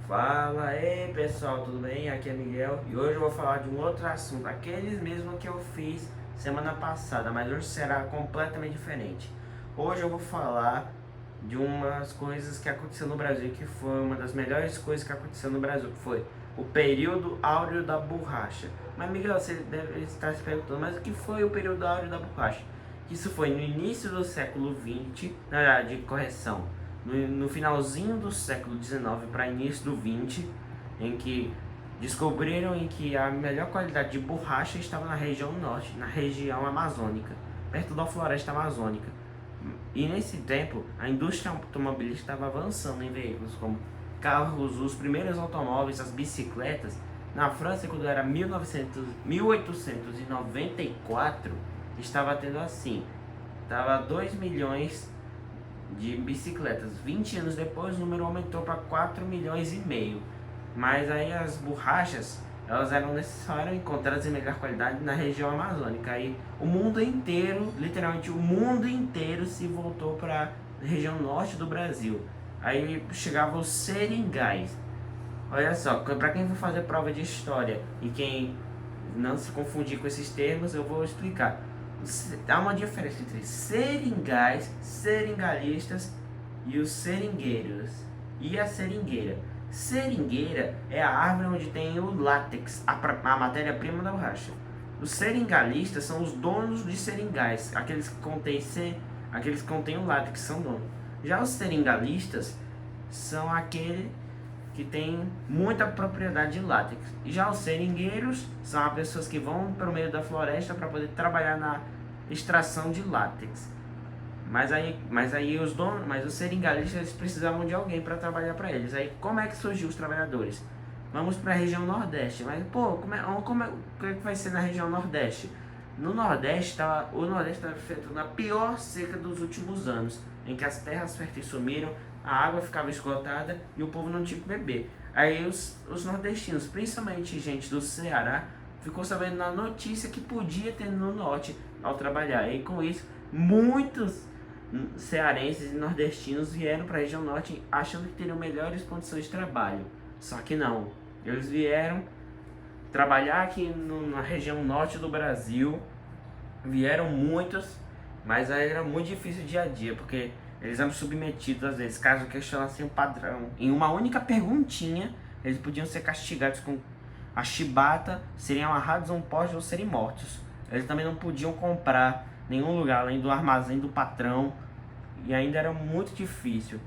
Fala aí pessoal, tudo bem? Aqui é Miguel e hoje eu vou falar de um outro assunto, aqueles mesmo que eu fiz semana passada, mas hoje será completamente diferente. Hoje eu vou falar de umas coisas que aconteceu no Brasil, que foi uma das melhores coisas que aconteceu no Brasil, que foi o período áureo da borracha. Mas Miguel, você deve estar se perguntando, mas o que foi o período áureo da borracha? Isso foi no início do século XX, na verdade, correção, no finalzinho do século XIX para início do XX, em que descobriram em que a melhor qualidade de borracha estava na região norte, na região amazônica, perto da floresta amazônica. E nesse tempo, a indústria automobilística estava avançando em veículos como carros, os primeiros automóveis, as bicicletas. Na França, quando era 1894, estava tendo assim, estava 2 milhões de bicicletas. 20 anos depois, o número aumentou para 4 milhões e meio. Mas aí as borrachas, elas eram necessárias encontradas em melhor qualidade na região amazônica. Aí o mundo inteiro, literalmente o mundo inteiro, se voltou para a região norte do Brasil. Aí chegavam os seringais. Olha só, para quem for fazer prova de história e quem não se confundir com esses termos, eu vou explicar. Há uma diferença entre seringais, seringalistas e os seringueiros e a seringueira. Seringueira é a árvore onde tem o látex, a matéria-prima da borracha. Os seringalistas são os donos de seringais, aqueles que contêm o látex são donos. Já os seringalistas são aqueles que tem muita propriedade de látex. E já os seringueiros são as pessoas que vão para o meio da floresta para poder trabalhar na extração de látex. Mas os seringalistas eles precisavam de alguém para trabalhar para eles. Aí como é que surgiu os trabalhadores? Vamos para a região Nordeste. Mas pô, o que vai ser na região Nordeste? No Nordeste, o Nordeste estava feito na pior seca dos últimos anos, em que as terras férteis sumiram, a água ficava esgotada e o povo não tinha que beber. Aí os nordestinos, principalmente gente do Ceará, ficou sabendo na notícia que podia ter no norte ao trabalhar. E com isso, muitos cearenses e nordestinos vieram para a região norte achando que teriam melhores condições de trabalho. Só que não. Eles vieram trabalhar aqui na região norte do Brasil, vieram muitos, mas aí era muito difícil o dia a dia, porque eles eram submetidos às vezes, caso questionassem o padrão. Em uma única perguntinha, eles podiam ser castigados com a chibata, seriam amarrados a um poste ou serem mortos. Eles também não podiam comprar nenhum lugar além do armazém do patrão, e ainda era muito difícil.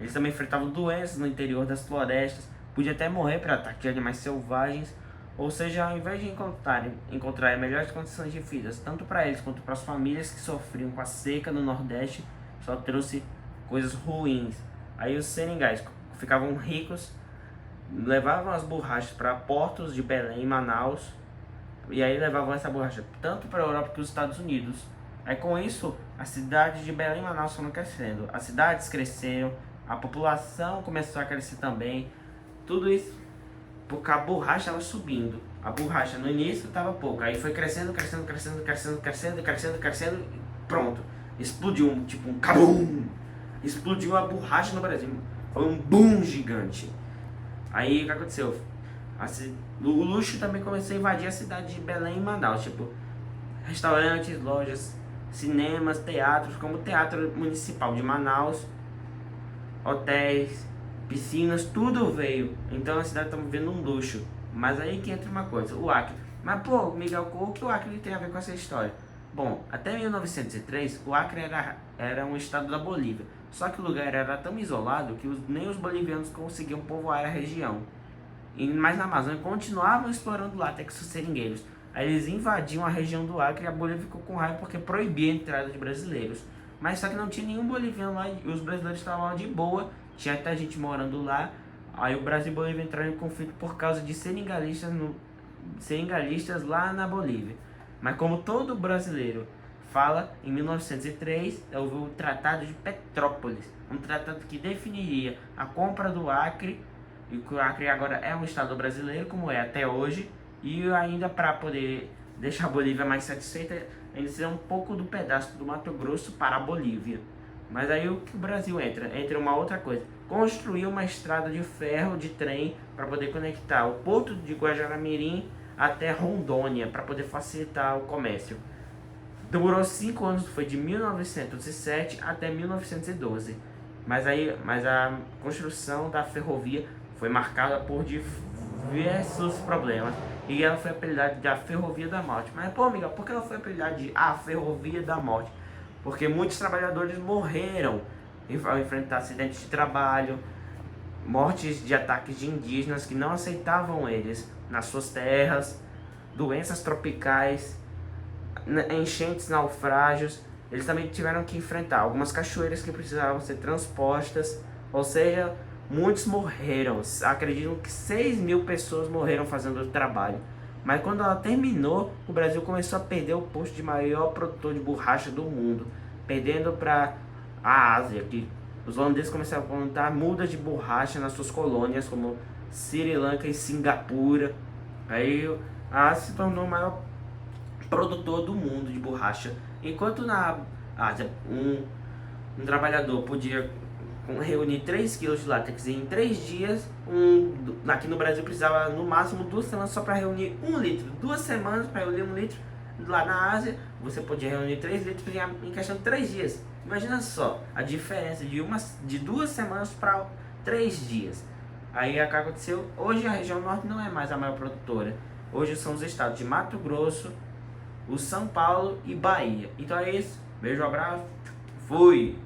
Eles também enfrentavam doenças no interior das florestas, podia até morrer para ataque de animais selvagens. Ou seja, ao invés de encontrar melhores condições de vida, tanto para eles quanto para as famílias que sofriam com a seca no Nordeste, só trouxe coisas ruins. Aí os seringais ficavam ricos, levavam as borrachas para portos de Belém e Manaus, e aí levavam essa borracha tanto para a Europa que os Estados Unidos. Aí com isso, as cidades de Belém e Manaus foram crescendo, as cidades cresceram, a população começou a crescer também, tudo isso porque a borracha estava subindo. A borracha no início estava pouco, aí foi crescendo, crescendo, crescendo, crescendo, crescendo, crescendo, crescendo, e pronto. Explodiu, tipo um cabum! Explodiu a borracha no Brasil. Foi um boom gigante. Aí o que aconteceu? O luxo também começou a invadir a cidade de Belém e Manaus, tipo restaurantes, lojas, cinemas, teatros, como o Teatro Municipal de Manaus, hotéis, piscinas, tudo veio. Então a cidade está vivendo um luxo. Mas aí que entra uma coisa, o Acre. Mas pô, Miguel, o que o Acre tem a ver com essa história? Bom, até 1903 o Acre era um estado da Bolívia. Só que o lugar era tão isolado que nem os bolivianos conseguiam povoar a região. Mas na Amazônia continuavam explorando látex os seringueiros. Aí eles invadiam a região do Acre e a Bolívia ficou com raiva porque proibia a entrada de brasileiros. Mas só que não tinha nenhum boliviano lá e os brasileiros estavam lá de boa, tinha até gente morando lá. Aí o Brasil e Bolívia entraram em conflito por causa de seringalistas lá na Bolívia. Mas como todo brasileiro fala, em 1903 houve o Tratado de Petrópolis, um tratado que definiria a compra do Acre, e que o Acre agora é um estado brasileiro, como é até hoje, e ainda para poder deixar a Bolívia mais satisfeita, eles dão um pouco do pedaço do Mato Grosso para a Bolívia. Mas aí o que o Brasil entra? Entra uma outra coisa. construir uma estrada de ferro de trem para poder conectar o porto de Guajará-Mirim até Rondônia, para poder facilitar o comércio. Durou 5 anos, foi de 1907 até 1912. Mas a construção da ferrovia foi marcada por diversos problemas. E ela foi apelidada de a Ferrovia da Morte. Mas, pô, amiga, por que ela foi apelidada de a Ferrovia da Morte? Porque muitos trabalhadores morreram ao enfrentar acidentes de trabalho, mortes de ataques de indígenas que não aceitavam eles nas suas terras, doenças tropicais, enchentes, naufrágios. Eles também tiveram que enfrentar algumas cachoeiras que precisavam ser transpostas, ou seja, muitos morreram. Acreditam que 6.000 pessoas morreram fazendo o trabalho. Mas quando ela terminou, o Brasil começou a perder o posto de maior produtor de borracha do mundo, perdendo para a Ásia, que os holandeses começaram a plantar mudas de borracha nas suas colônias, como Sri Lanka e Singapura. Aí a Ásia se tornou o maior produtor do mundo de borracha. Enquanto na Ásia um trabalhador podia reunir 3 quilos de látex em 3 dias, aqui no Brasil precisava no máximo 2 semanas só para reunir 1 litro. 2 semanas para reunir 1 litro. Lá na Ásia você podia reunir 3 litros em questão de 3 dias. Imagina só a diferença de 2 semanas para 3 dias. Aí o que aconteceu? Hoje a região norte não é mais a maior produtora. Hoje são os estados de Mato Grosso, o São Paulo e Bahia. Então é isso. Beijo, abraço. Fui!